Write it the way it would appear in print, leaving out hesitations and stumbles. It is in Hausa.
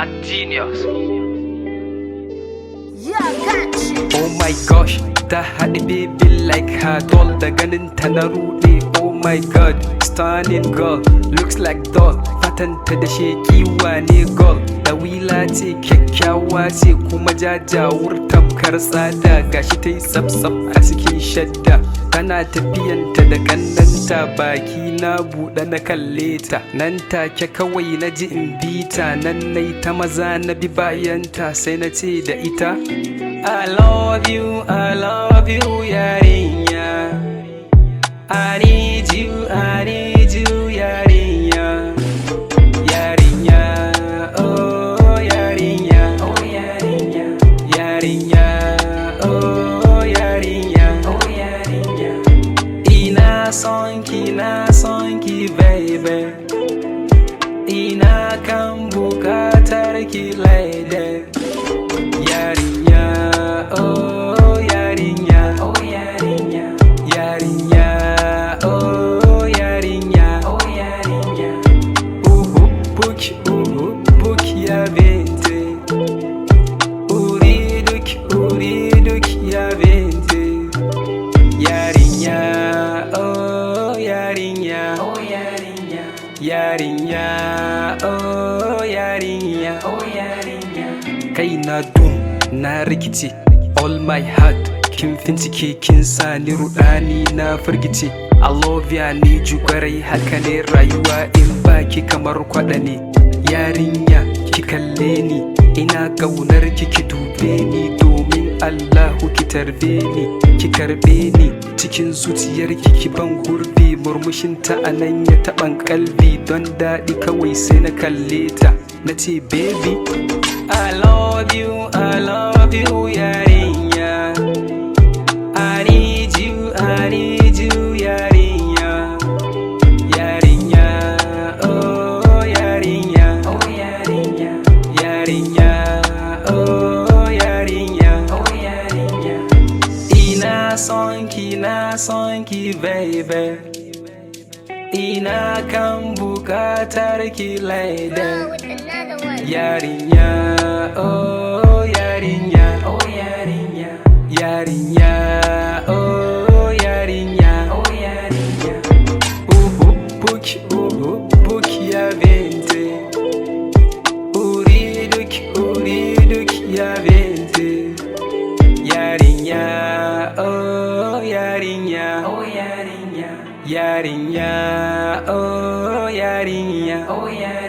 Mad genius. Yeah, gotcha. Oh my gosh, ta haɗe baby like her doll da ganin ta na ruɗe. Oh my god, stunning girl, looks like doll. Fatanta da sheki wane gold. Da wila ce kyakkyawa ce kuma jajawur tamkar tsada. Gashi ta yi tsaf a cikin shadda. Tana tafiyanta da kannanta, baki na buɗe na kalle ta. Nan take kawai na ji in bi ta, nan nai ta maza na bi bayanta sai na ce da ita I love you yarinya. I need you yarinya. Yarinya, oh yarinya. Oh yarinya. Yarinya, oh yarinya. Oh yarinya. Ina son ki baby. Ina kan bukatar ki lady. Yarinya, oh yarinya. Oh yarinya. Yarinya, oh yarinya. Oh yarinya. Buk ya binti. Uriduk ya binti. Yarinya, oh yarinya. Oh yarinya. Yarinya, oh yarinya. Oh yarinya. Kai na dum na rikice, all my heart kin fincike kin sani rudani na firgice. I love ya ni jugwarai haka ne rayuwa in baki kamar kwada ne. Yarinya ki kalle ni, ina kaunar ki dube ni, domin Allahu ki tarbe ni, ki karbe ni cikin zuciyar ki ban gurbi. Murmushin ta anan ya taɓan kalbi, don daɗi kawai sai na kalle ta na ce baby I love you yarinya. I need you yarinya. Yarinya, oh yarinya. Oh yarinya. Yarinya, oh yarinya. Oh yarinya. Ina son ki baby. Ina kan bukatar ki lady. Bro, with another one. Yarinya, oh yarinya. Oh yarinya. Yarinya, oh yarinya. Oh yarinya. Buk ya binti. Uriduk ya binti. Yarinya, oh yarinya. Oh yarinya. Yarinya, oh yarinya. Oh yarinya.